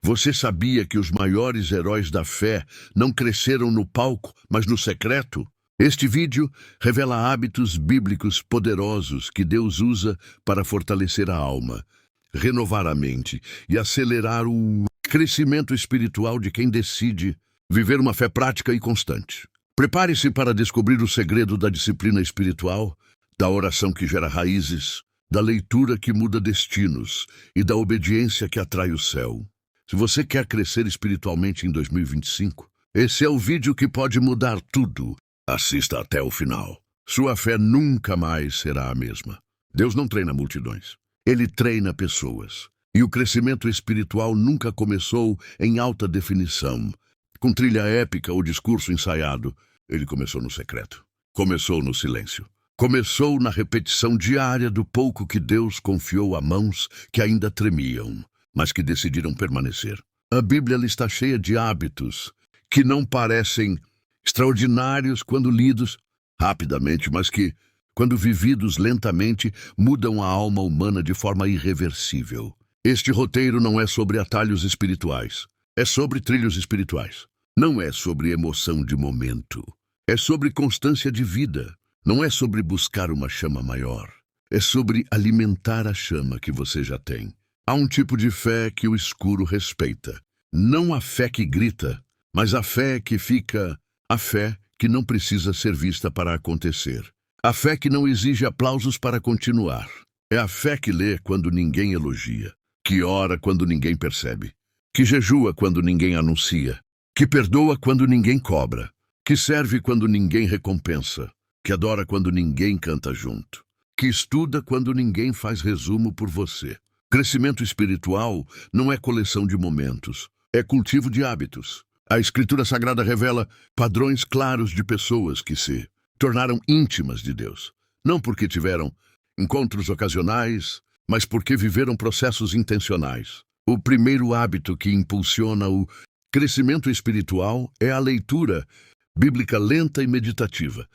Você sabia que os maiores heróis da fé não cresceram no palco, mas no secreto? Este vídeo revela hábitos bíblicos poderosos que Deus usa para fortalecer a alma, renovar a mente e acelerar o crescimento espiritual de quem decide viver uma fé prática e constante. Prepare-se para descobrir o segredo da disciplina espiritual, da oração que gera raízes, da leitura que muda destinos e da obediência que atrai o céu. Se você quer crescer espiritualmente em 2025, esse é o vídeo que pode mudar tudo. Assista até o final. Sua fé nunca mais será a mesma. Deus não treina multidões. Ele treina pessoas. E o crescimento espiritual nunca começou em alta definição, com trilha épica ou discurso ensaiado. Ele começou no secreto. Começou no silêncio. Começou na repetição diária do pouco que Deus confiou a mãos que ainda tremiam, mas que decidiram permanecer. A Bíblia está cheia de hábitos que não parecem extraordinários quando lidos rapidamente, mas que, quando vividos lentamente, mudam a alma humana de forma irreversível. Este roteiro não é sobre atalhos espirituais, é sobre trilhos espirituais. Não é sobre emoção de momento, é sobre constância de vida. Não é sobre buscar uma chama maior, é sobre alimentar a chama que você já tem. Há um tipo de fé que o escuro respeita. Não a fé que grita, mas a fé que fica, a fé que não precisa ser vista para acontecer. A fé que não exige aplausos para continuar. É a fé que lê quando ninguém elogia, que ora quando ninguém percebe, que jejua quando ninguém anuncia, que perdoa quando ninguém cobra, que serve quando ninguém recompensa, que adora quando ninguém canta junto, que estuda quando ninguém faz resumo por você. Crescimento espiritual não é coleção de momentos, é cultivo de hábitos. A Escritura Sagrada revela padrões claros de pessoas que se tornaram íntimas de Deus, não porque tiveram encontros ocasionais, mas porque viveram processos intencionais. O primeiro hábito que impulsiona o crescimento espiritual é a leitura bíblica lenta e meditativa.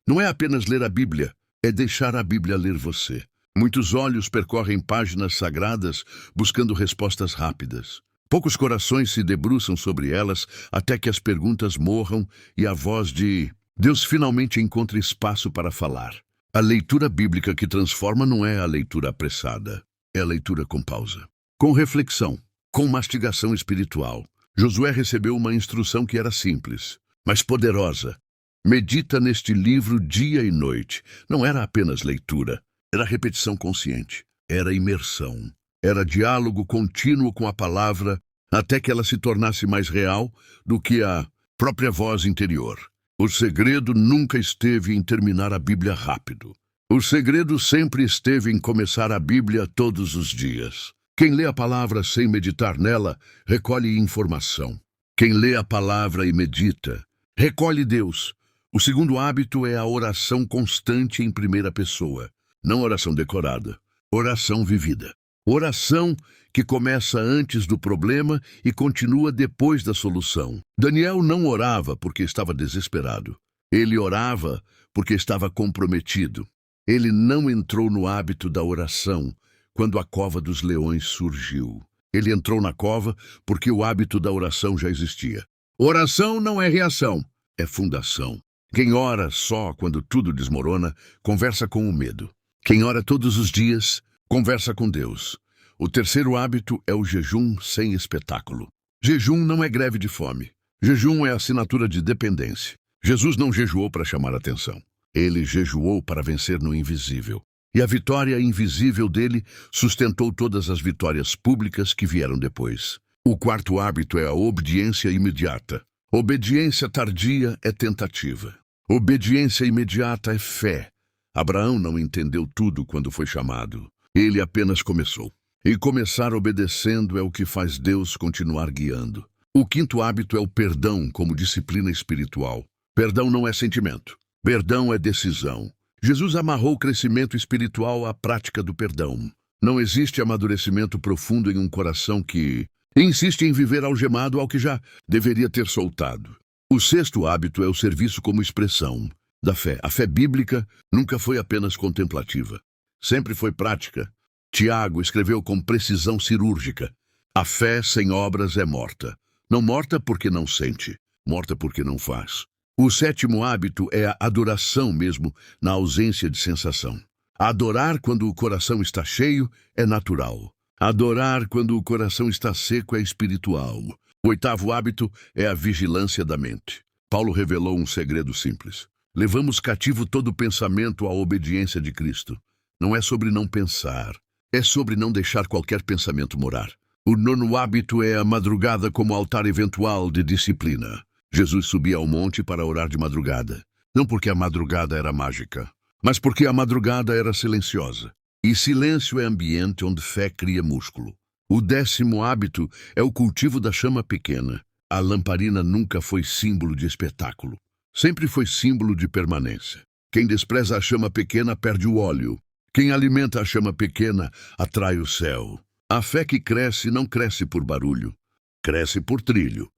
Não é apenas ler a Bíblia, é deixar a Bíblia ler você. Muitos olhos percorrem páginas sagradas buscando respostas rápidas. Poucos corações se debruçam sobre elas até que as perguntas morram e a voz de Deus finalmente encontre espaço para falar. A leitura bíblica que transforma não é a leitura apressada, é a leitura com pausa, com reflexão, com mastigação espiritual. Josué recebeu uma instrução que era simples, mas poderosa. Medita neste livro dia e noite. Não era apenas leitura, era repetição consciente, era imersão, era diálogo contínuo com a palavra até que ela se tornasse mais real do que a própria voz interior. O segredo nunca esteve em terminar a Bíblia rápido. O segredo sempre esteve em começar a Bíblia todos os dias. Quem lê a palavra sem meditar nela, recolhe informação. Quem lê a palavra e medita, recolhe Deus. O segundo hábito é a oração constante em primeira pessoa. Não oração decorada, oração vivida. Oração que começa antes do problema e continua depois da solução. Daniel não orava porque estava desesperado. Ele orava porque estava comprometido. Ele não entrou no hábito da oração quando a cova dos leões surgiu. Ele entrou na cova porque o hábito da oração já existia. Oração não é reação, é fundação. Quem ora só quando tudo desmorona, conversa com o medo. Quem ora todos os dias, conversa com Deus. O terceiro hábito é o jejum sem espetáculo. Jejum não é greve de fome. Jejum é assinatura de dependência. Jesus não jejuou para chamar atenção. Ele jejuou para vencer no invisível. E a vitória invisível dele sustentou todas as vitórias públicas que vieram depois. O quarto hábito é a obediência imediata. Obediência tardia é tentativa. Obediência imediata é fé. Abraão não entendeu tudo quando foi chamado. Ele apenas começou. E começar obedecendo é o que faz Deus continuar guiando. O quinto hábito é o perdão como disciplina espiritual. Perdão não é sentimento. Perdão é decisão. Jesus amarrou o crescimento espiritual à prática do perdão. Não existe amadurecimento profundo em um coração que insiste em viver algemado ao que já deveria ter soltado. O sexto hábito é o serviço como expressão da fé. A fé bíblica nunca foi apenas contemplativa. Sempre foi prática. Tiago escreveu com precisão cirúrgica. A fé sem obras é morta. Não morta porque não sente, morta porque não faz. O sétimo hábito é a adoração mesmo, na ausência de sensação. Adorar quando o coração está cheio é natural. Adorar quando o coração está seco é espiritual. O oitavo hábito é a vigilância da mente. Paulo revelou um segredo simples. Levamos cativo todo pensamento à obediência de Cristo. Não é sobre não pensar, é sobre não deixar qualquer pensamento morar. O nono hábito é a madrugada como altar eventual de disciplina. Jesus subia ao monte para orar de madrugada. Não porque a madrugada era mágica, mas porque a madrugada era silenciosa. E silêncio é ambiente onde fé cria músculo. O décimo hábito é o cultivo da chama pequena. A lamparina nunca foi símbolo de espetáculo. Sempre foi símbolo de permanência. Quem despreza a chama pequena perde o óleo. Quem alimenta a chama pequena atrai o céu. A fé que cresce não cresce por barulho. Cresce por trilho.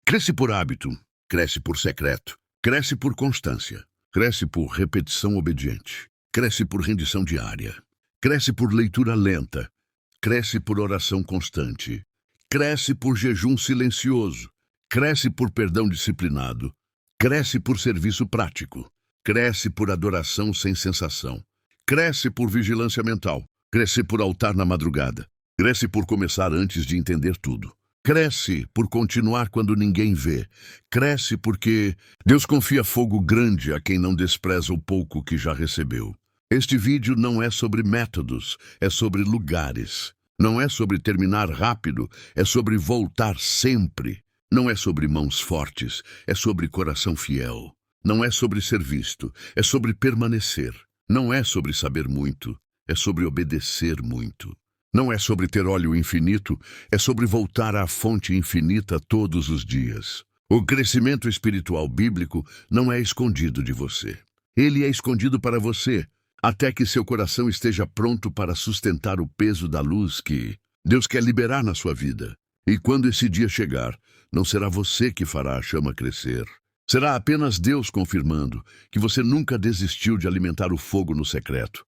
Cresce por hábito. Cresce por secreto. Cresce por constância. Cresce por repetição obediente. Cresce por rendição diária. Cresce por leitura lenta. Cresce por oração constante. Cresce por jejum silencioso. Cresce por perdão disciplinado. Cresce por serviço prático. Cresce por adoração sem sensação. Cresce por vigilância mental. Cresce por altar na madrugada. Cresce por começar antes de entender tudo. Cresce por continuar quando ninguém vê. Cresce porque Deus confia fogo grande a quem não despreza o pouco que já recebeu. Este vídeo não é sobre métodos, é sobre lugares. Não é sobre terminar rápido, é sobre voltar sempre. Não é sobre mãos fortes, é sobre coração fiel. Não é sobre ser visto, é sobre permanecer. Não é sobre saber muito, é sobre obedecer muito. Não é sobre ter óleo infinito, é sobre voltar à fonte infinita todos os dias. O crescimento espiritual bíblico não é escondido de você. Ele é escondido para você, até que seu coração esteja pronto para sustentar o peso da luz que Deus quer liberar na sua vida. E quando esse dia chegar, não será você que fará a chama crescer. Será apenas Deus confirmando que você nunca desistiu de alimentar o fogo no secreto.